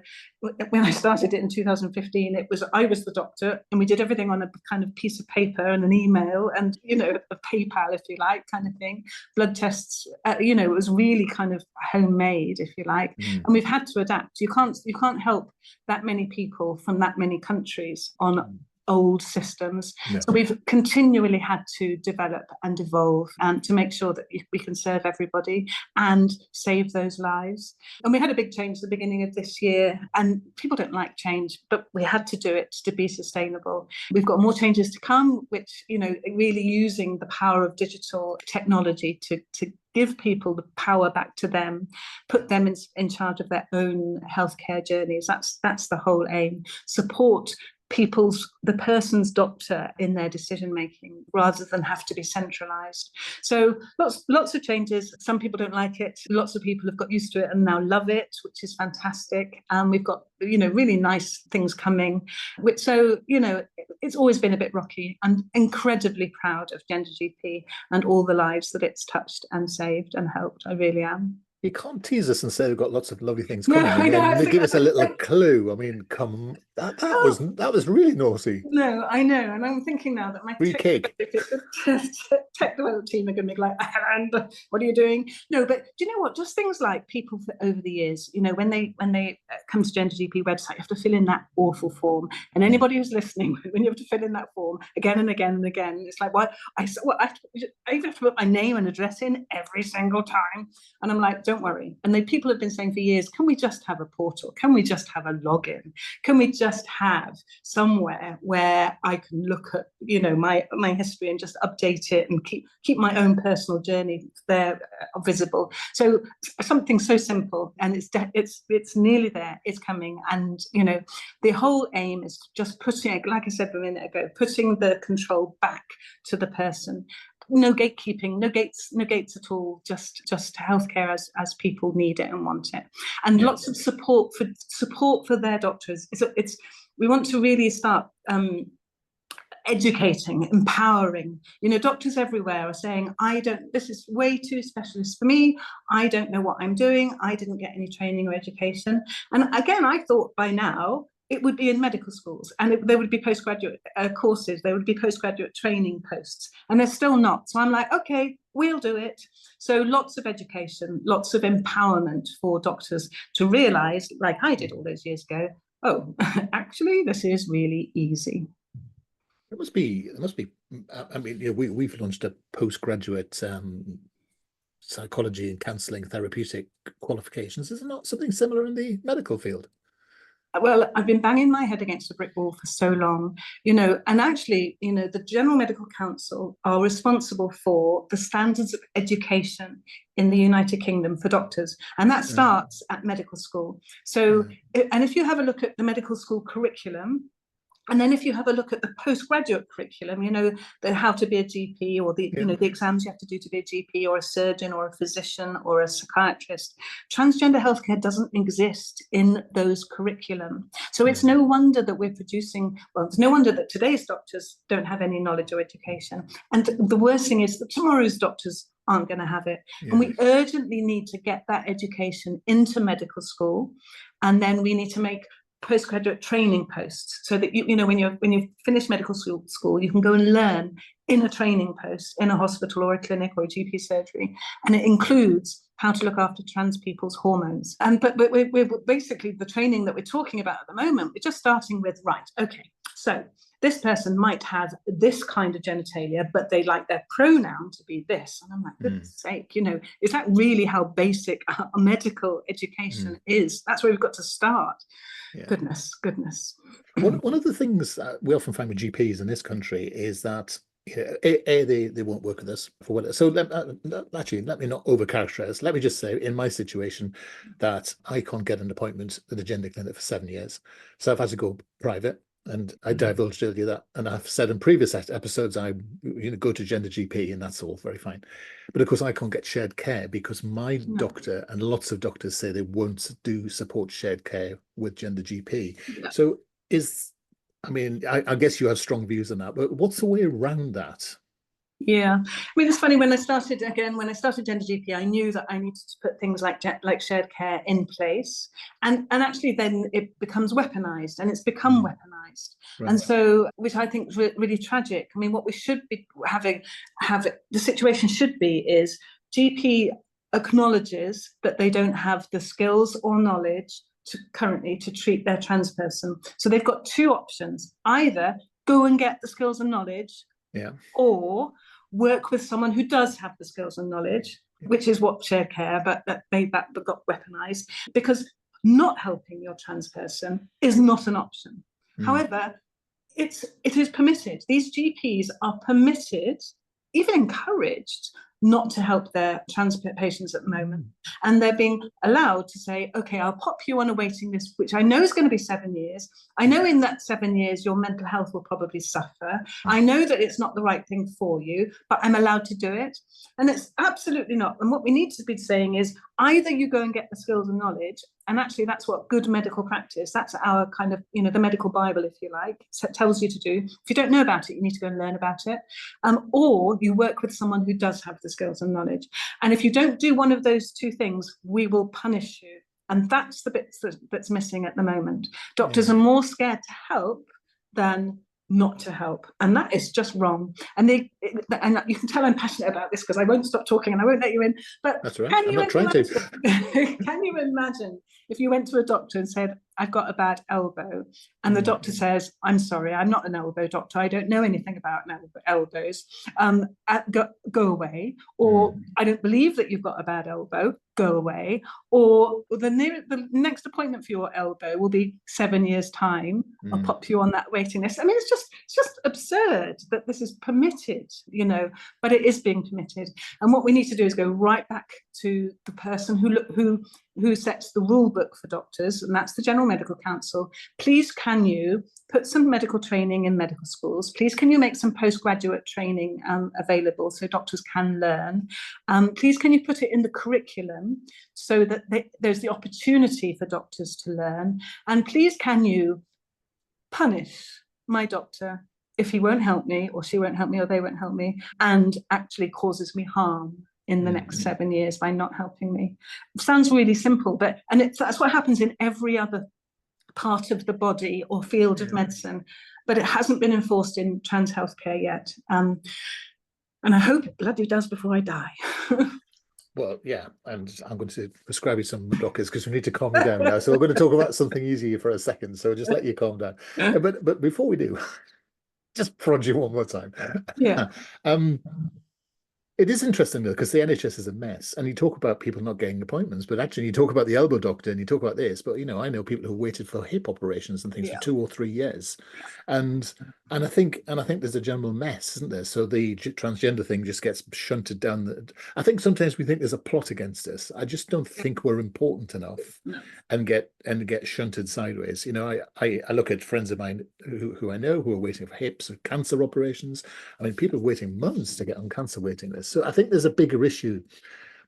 when I started it in 2015, I was the doctor and we did everything on a kind of piece of paper and an email and, you know, a PayPal, if you like, kind of thing. Blood tests, you know, it was really kind of homemade, if you like. And we've had to adapt. You can't help that many people from that many countries on old systems. So we've continually had to develop and evolve and to make sure that we can serve everybody and save those lives. And we had a big change at the beginning of this year, and people don't like change, but we had to do it to be sustainable. We've got more changes to come, which, you know, really using the power of digital technology to give people the power back to them, put them in charge of their own healthcare journeys. That's the whole aim. Support the person's doctor in their decision making rather than have to be centralized. So lots of changes. Some people don't like it. Lots of people have got used to it and now love it, which is fantastic. And we've got, you know, really nice things coming. So, you know, it's always been a bit rocky. I'm incredibly proud of GenderGP and all the lives that it's touched and saved and helped. I really am. You can't tease us and say we've got lots of lovely things No, coming, I and know. then they give us a little clue. I mean, come, that was really naughty. No, I know, and I'm thinking now that my Free cake. tech development team are going to be like, and what are you doing? No, but do you know what? Just things like people over the years, you know, when they come to GenderGP website, you have to fill in that awful form. And anybody who's listening, when you have to fill in that form again and again and again, it's like, why? I even have to put my name and address in every single time. And I'm like, don't worry. And people have been saying for years, can we just have a portal? Can we just have a login? Can we just have somewhere where I can look at, you know, my history and just update it and keep my own personal journey there visible? So something so simple, and it's nearly there. It's coming, and you know, the whole aim is just putting, like I said a minute ago, putting the control back to the person. No gatekeeping, no gates at all. Just healthcare as people need it and want it, and lots of support for their doctors. We want to really start educating, empowering. You know, doctors everywhere are saying, this is way too specialist for me. I don't know what I'm doing. I didn't get any training or education. And again, I thought by now it would be in medical schools, and there would be postgraduate courses, there would be postgraduate training posts, and they're still not. So I'm like, okay, we'll do it. So lots of education, lots of empowerment for doctors to realise, like I did all those years ago, oh, actually, this is really easy. It must be. I mean, you know, we've launched a postgraduate psychology and counselling therapeutic qualifications. Is it not something similar in the medical field? Well, I've been banging my head against a brick wall for so long, you know, and actually, you know, the General Medical Council are responsible for the standards of education in the United Kingdom for doctors, and that starts at medical school. So, and if you have a look at the medical school curriculum, and then if you have a look at the postgraduate curriculum, you know, how to be a GP, or you know, the exams you have to do to be a GP or a surgeon or a physician or a psychiatrist, transgender healthcare doesn't exist in those curriculum. So it's no wonder that we're producing, well, it's no wonder that today's doctors don't have any knowledge or education. And the worst thing is that tomorrow's doctors aren't going to have it. And we urgently need to get that education into medical school. And then we need to make postgraduate training posts, so that you know, when you finish medical school, you can go and learn in a training post in a hospital or a clinic or a GP surgery, and it includes how to look after trans people's hormones. And but we're basically, the training that we're talking about at the moment, we're just starting with, right, okay, so this person might have this kind of genitalia, but they like their pronoun to be this. And I'm like, goodness sake, you know, is that really how basic medical education is? That's where we've got to start. Yeah. Goodness. One of the things we often find with GPs in this country is that, you know, they won't work with us for what. So actually, let me not overcharacterize. Let me just say, in my situation, that I can't get an appointment at a gender clinic for 7 years, so I've had to go private. And I divulged earlier that, and I've said in previous episodes, I go to GenderGP, and that's all very fine. But of course, I can't get shared care because my doctor and lots of doctors say they won't do support shared care with GenderGP. Yeah. So I guess you have strong views on that, but what's the way around that? Yeah, I mean, it's funny, when I started GenderGP, I knew that I needed to put things like shared care in place, and actually then it becomes weaponized, and it's become weaponized. Right. And so, which I think is really tragic. I mean, what we should be the situation should be is GP acknowledges that they don't have the skills or knowledge currently to treat their trans person. So they've got two options: either go and get the skills and knowledge, or work with someone who does have the skills and knowledge, which is what shared care, but that got weaponized, because not helping your trans person is not an option. However, it is permitted. These GPs are permitted, even encouraged, not to help their trans patients at the moment. And they're being allowed to say, okay, I'll pop you on a waiting list, which I know is going to be 7 years. I know in that 7 years, your mental health will probably suffer. I know that it's not the right thing for you, but I'm allowed to do it. And it's absolutely not. And what we need to be saying is, either you go and get the skills and knowledge, and actually that's what good medical practice, that's our kind of, you know, the medical Bible, if you like, tells you to do. If you don't know about it, you need to go and learn about it. Or you work with someone who does have the skills and knowledge. And if you don't do one of those two things, we will punish you. And that's the bit that's missing at the moment. Doctors are more scared to help than not to help, and that is just wrong. And you can tell I'm passionate about this because I won't stop talking and I won't let you in. But that's right. I'm not trying to. Can you imagine if you went to a doctor and said, I've got a bad elbow, and the doctor says, I'm sorry, I'm not an elbow doctor, I don't know anything about elbows, go away, or I don't believe that you've got a bad elbow, go away, or the next appointment for your elbow will be 7 years' time, I'll pop you on that waiting list. I mean, it's just absurd that this is permitted, but it is being permitted. And what we need to do is go right back to the person who sets the rule book for doctors, and that's the General Medical Council. Please, can you put some medical training in medical schools? Please, can you make some postgraduate training available so doctors can learn? Please, can you put it in the curriculum so that there's the opportunity for doctors to learn? And please, can you punish my doctor if he won't help me, or she won't help me, or they won't help me, and actually causes me harm in the next 7 years by not helping me? It sounds really simple, and that's what happens in every other part of the body or field of medicine, but it hasn't been enforced in trans healthcare yet. And I hope it bloody does before I die. Well, yeah, and I'm going to prescribe you some blockers because we need to calm you down now. So we're going to talk about something easier for a second. So just let you calm down. But before we do, just prod you one more time. Yeah. It is interesting though, because the NHS is a mess, and you talk about people not getting appointments, but actually you talk about the elbow doctor and you talk about this, but I know people who waited for hip operations and things for 2 or 3 years, and I think there's a general mess, isn't there? So the transgender thing just gets shunted down. I think sometimes we think there's a plot against us. I just don't think we're important enough, and get shunted sideways. I look at friends of mine who I know who are waiting for hips or cancer operations. I mean, people are waiting months to get on cancer waiting lists. So I think there's a bigger issue.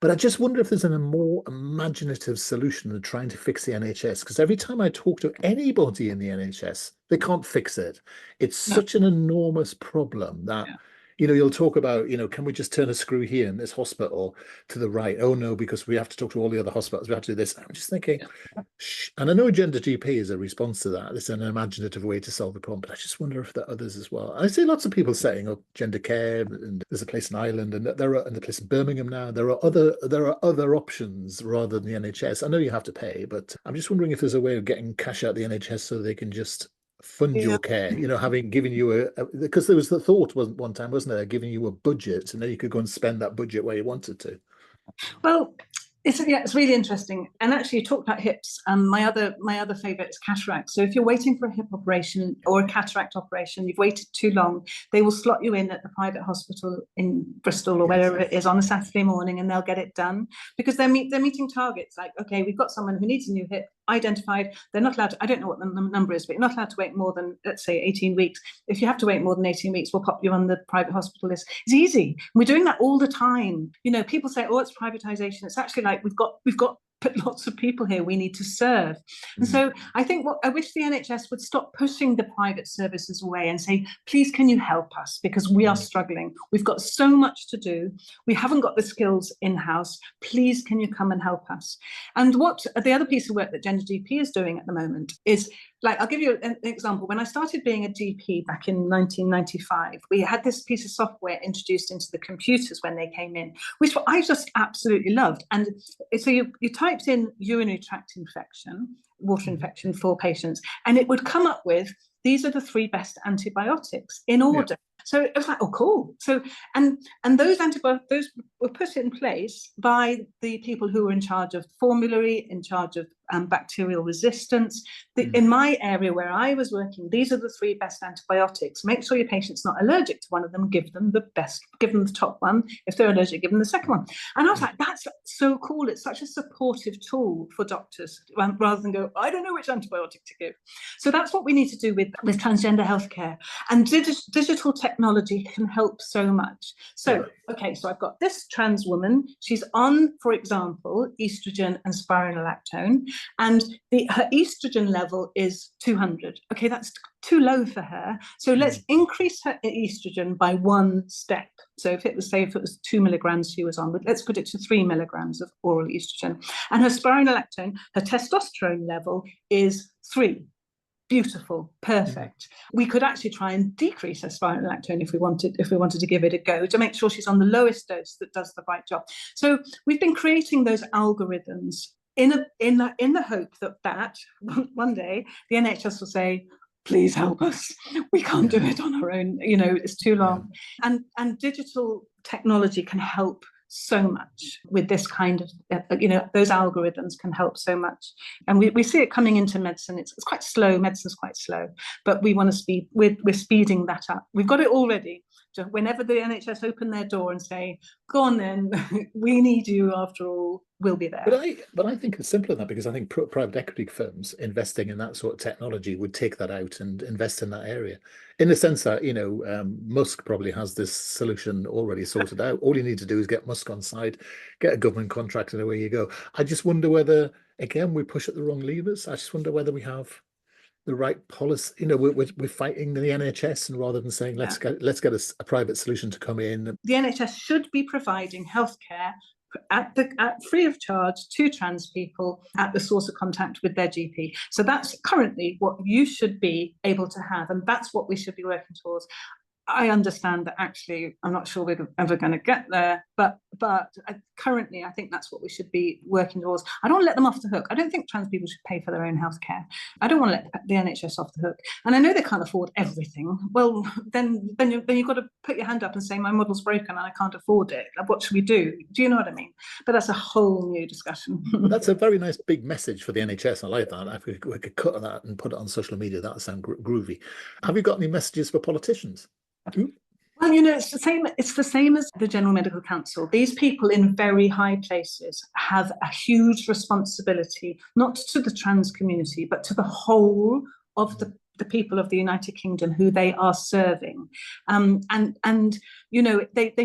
But I just wonder if there's a more imaginative solution than trying to fix the NHS. Because every time I talk to anybody in the NHS, they can't fix it. It's such an enormous problem that, you'll talk about, can we just turn a screw here in this hospital to the right? Oh, no, because we have to talk to all the other hospitals. We have to do this. I'm just thinking, and I know GenderGP is a response to that. It's an imaginative way to solve the problem. But I just wonder if there are others as well. I see lots of people setting up gender care, and there's a place in Ireland, and a place in Birmingham now. There are other options rather than the NHS. I know you have to pay, but I'm just wondering if there's a way of getting cash out the NHS so they can just fund your care, having given you because there was the thought one time, wasn't there, giving you a budget, and then you could go and spend that budget where you wanted to. Well, it's really interesting. And actually, you talked about hips. My other favourite is cataract. So if you're waiting for a hip operation or a cataract operation, you've waited too long, they will slot you in at the private hospital in Bristol or wherever it is on a Saturday morning, and they'll get it done because they're meeting targets. Like, okay, we've got someone who needs a new hip identified. They're not allowed to, I don't know what the number is, but you're not allowed to wait more than, let's say, 18 weeks. If you have to wait more than 18 weeks, we'll pop you on the private hospital list. It's easy. We're doing that all the time. People say, oh, it's privatization. It's actually like we've got lots of people here we need to serve. And so I think I wish the NHS would stop pushing the private services away and say, please, can you help us? Because we are struggling. We've got so much to do. We haven't got the skills in-house. Please, can you come and help us? And what the other piece of work that GenderGP is doing at the moment is, like, I'll give you an example. When I started being a GP back in 1995, we had this piece of software introduced into the computers when they came in, which I just absolutely loved. And so you typed in urinary tract infection, water infection for patients, and it would come up with, these are the 3 best antibiotics in order. So it was like, oh, cool. So, and those antibiotics were put in place by the people who were in charge of formulary, in charge of bacterial resistance. In my area where I was working, these are the 3 best antibiotics. Make sure your patient's not allergic to one of them. Give them the best. Give them the top one. If they're allergic, give them the second one. And I was like, that's so cool. It's such a supportive tool for doctors rather than go, I don't know which antibiotic to give. So that's what we need to do with transgender healthcare. And digital technology can help so much. So, okay, so I've got this trans woman. She's on, for example, estrogen and spironolactone. And her estrogen level is 200. Okay, that's too low for her. So let's increase her estrogen by one step. So if it was 2 milligrams she was on, let's put it to 3 milligrams of oral estrogen. And her spironolactone, her testosterone level is 3. Beautiful, perfect. We could actually try and decrease her spironolactone if we wanted to give it a go, to make sure she's on the lowest dose that does the right job. So we've been creating those algorithms in the hope that one day the NHS will say, please help us. We can't do it on our own. It's too long. Yeah. And digital technology can help so much with this kind of, those algorithms can help so much. And we see it coming into medicine. It's quite slow. Medicine's quite slow, but we want to speed. We're speeding that up. We've got it already. So whenever the NHS open their door and say, go on then, we need you after all, we'll be there. But I think it's simpler than that, because I think private equity firms investing in that sort of technology would take that out and invest in that area, in the sense that, Musk probably has this solution already sorted out. All you need to do is get Musk on side, get a government contract, and away you go. I just wonder whether, again, we push at the wrong levers. I just wonder whether we have the right policy. We're fighting the NHS, and rather than saying let's get a private solution to come in. The NHS should be providing healthcare at free of charge to trans people at the source of contact with their GP. So that's currently what you should be able to have, and that's what we should be working towards. I understand that actually I'm not sure we're ever going to get there, but currently I think that's what we should be working towards. I don't want to let them off the hook. I don't think trans people should pay for their own healthcare. I don't want to let the NHS off the hook. And I know they can't afford everything. Well, then you've got to put your hand up and say, my model's broken and I can't afford it. What should we do? Do you know what I mean? But that's a whole new discussion. That's a very nice big message for the NHS. I like that. If we could cut that and put it on social media, that would sound groovy. Have you got any messages for politicians? Well, it's the same as the General Medical Council. These people in very high places have a huge responsibility, not to the trans community, but to the whole of the people of the United Kingdom who they are serving. They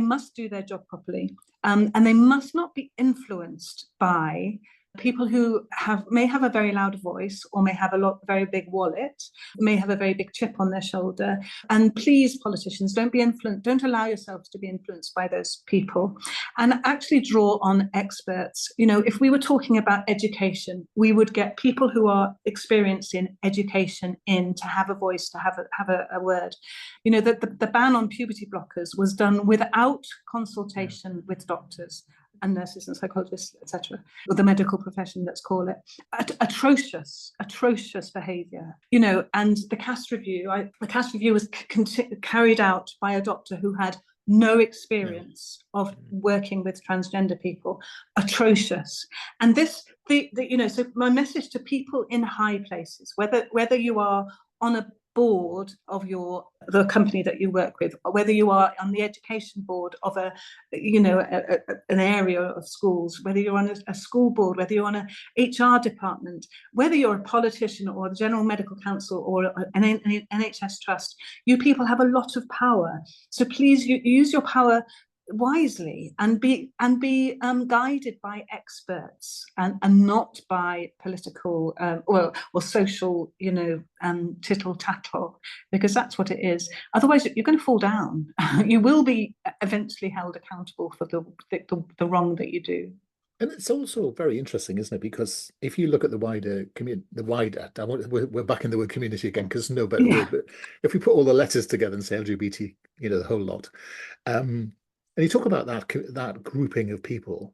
must do their job properly. And they must not be influenced by people who may have a very loud voice, or may have a very big wallet, may have a very big chip on their shoulder. And please, politicians, don't allow yourselves to be influenced by those people, and actually draw on experts. If we were talking about education, we would get people who are experienced in education in to have a voice, to have a word. The ban on puberty blockers was done without consultation with doctors and nurses and psychologists, etc., or the medical profession, let's call it. Atrocious behaviour. And the CAST review was carried out by a doctor who had no experience of working with transgender people. Atrocious. And so my message to people in high places, whether you are on a board of the company that you work with, or whether you are on the education board of an area of schools, whether you're on a school board, whether you're on an HR department, whether you're a politician or the General Medical Council or an NHS trust, you people have a lot of power. So please use your power wisely and be guided by experts and not by political or social tittle tattle, because that's what it is. Otherwise you're going to fall down. You will be eventually held accountable for the wrong that you do. And it's also very interesting, isn't it? Because if you look at the wider community, we're back in the word community again, because no better word, but if we put all the letters together and say LGBT, the whole lot, and you talk about that grouping of people.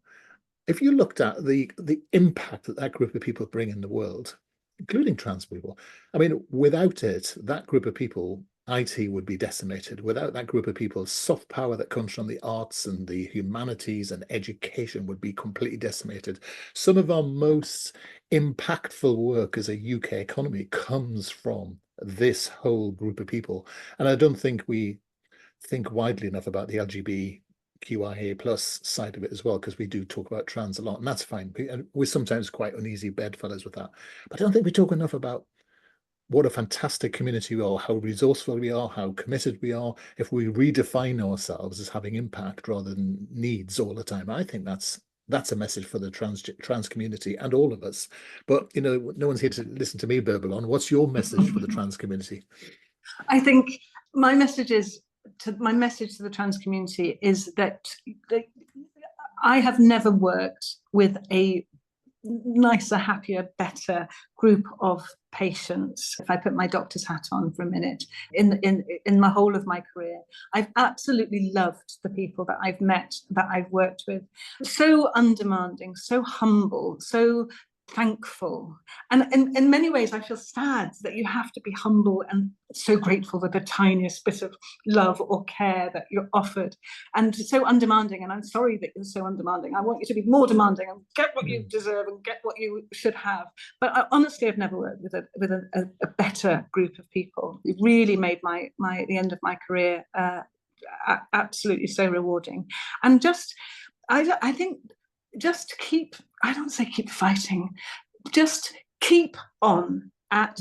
If you looked at the impact that group of people bring in the world, including trans people, I mean, without it, that group of people, IT would be decimated. Without that group of people, soft power that comes from the arts and the humanities and education would be completely decimated. Some of our most impactful work as a UK economy comes from this whole group of people. And I don't think we think widely enough about the LGBTQIA plus side of it as well, because we do talk about trans a lot, and that's fine. We're sometimes quite uneasy bedfellows with that. But I don't think we talk enough about what a fantastic community we are, how resourceful we are, how committed we are, if we redefine ourselves as having impact rather than needs all the time. I think that's that's a message for the trans community and all of us. But no one's here to listen to me burble on. What's your message for the trans community? I think my message to the trans community is that I have never worked with a nicer, happier, better group of patients. If I put my doctor's hat on for a minute, in my whole of my career, I've absolutely loved the people that I've met, that I've worked with. So undemanding, so humble, so thankful. And in many ways, I feel sad that you have to be humble and so grateful for the tiniest bit of love or care that you're offered, and so undemanding. And I'm sorry that you're so undemanding. I want you to be more demanding and get what you deserve and get what you should have. But honestly, I've never worked with a better group of people. It really made the end of my career absolutely so rewarding. And I think just keep, I don't say keep fighting, just keep on at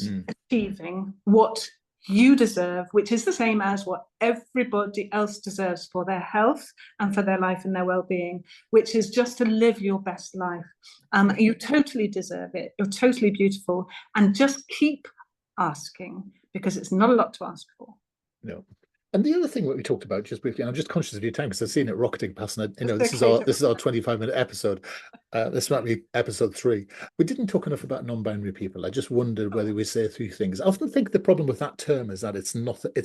achieving what you deserve, which is the same as what everybody else deserves for their health and for their life and their well-being, which is just to live your best life. You totally deserve it. You're totally beautiful. And just keep asking, because it's not a lot to ask for. No. And the other thing that we talked about just briefly, and I'm just conscious of your time because I've seen it rocketing past, and this is our 25-minute episode. This might be episode 3. We didn't talk enough about non-binary people. I just wondered whether we say a few things. I often think the problem with that term is that it's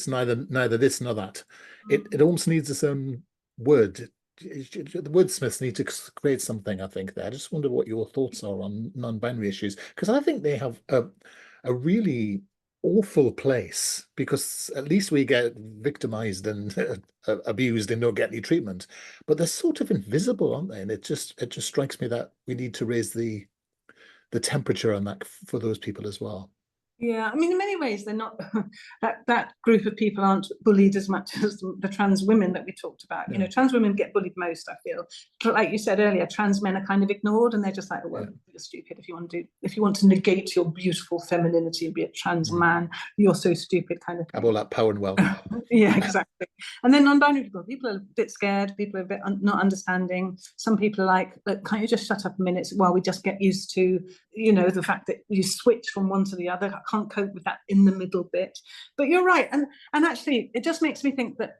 neither this nor that. It almost needs its own word. The wordsmiths need to create something, I think, there. I just wonder what your thoughts are on non-binary issues, because I think they have a really awful place, because at least we get victimized and abused and don't get any treatment, but they're sort of invisible, aren't they? And it just strikes me that we need to raise the temperature on that for those people as well. Yeah, I mean, in many ways, they're not that group of people aren't bullied as much as the trans women that we talked about. Yeah. Trans women get bullied most, I feel. Like you said earlier, trans men are kind of ignored, and they're just like, oh, well, you're stupid if you want to negate your beautiful femininity and be a trans man, you're so stupid, kind of thing. Have all that power and wealth. Yeah, exactly. And then non-binary people are a bit scared, people are a bit not understanding. Some people are like, can't you just shut up a minute while we just get used to, the fact that you switch from one to the other. I can't cope with that in the middle bit. But you're right. And actually, it just makes me think that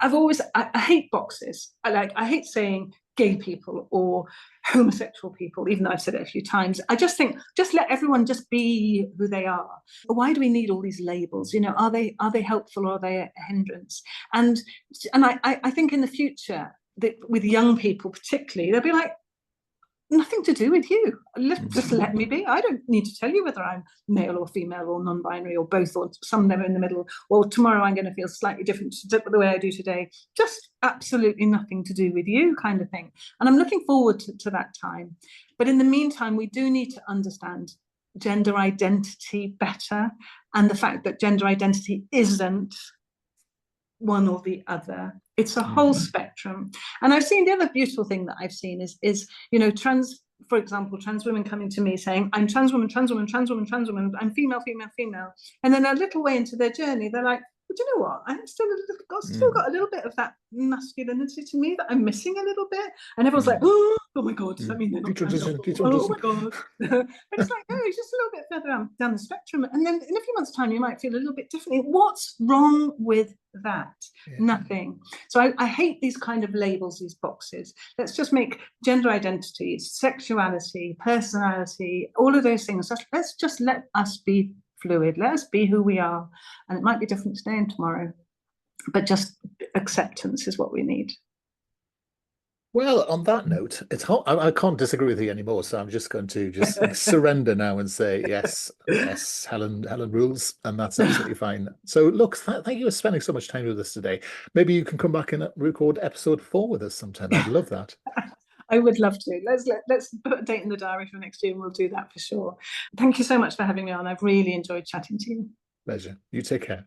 I hate boxes. I hate saying gay people or homosexual people, even though I've said it a few times. I just think, just let everyone just be who they are. Why do we need all these labels? Are they helpful, or are they a hindrance? And I think in the future, that with young people particularly, they'll be like, nothing to do with you. Just let me be. I don't need to tell you whether I'm male or female or non-binary or both or somewhere in the middle, or tomorrow I'm going to feel slightly different to the way I do today. Just absolutely nothing to do with you, kind of thing. And I'm looking forward to that time. But in the meantime, we do need to understand gender identity better, and the fact that gender identity isn't one or the other. It's a whole spectrum. And I've seen the other beautiful thing that I've seen is trans, for example, trans women coming to me saying, I'm trans woman, I'm female. And then a little way into their journey, they're like, but you know what? I'm still got a little bit of that masculinity to me that I'm missing a little bit. And everyone's like, oh my God, does that mean they're not trans? Oh my God. But it's like, no, it's just a little bit further down the spectrum. And then in a few months' time, you might feel a little bit differently. What's wrong with that? Yeah. Nothing. So I hate these kind of labels, these boxes. Let's just make gender identity, sexuality, personality, all of those things. Let's just let us be fluid. Let us be who we are. And it might be different today and tomorrow, but just acceptance is what we need. Well, on that note, it's hot. I can't disagree with you anymore, so I'm just going to surrender now and say yes, Helen rules, and that's absolutely fine. So look, thank you for spending so much time with us today. Maybe you can come back and record episode 4 with us sometime. I'd love that. I would love to. Let's put a date in the diary for next year, and we'll do that for sure. Thank you so much for having me on. I've really enjoyed chatting to you. Pleasure. You take care.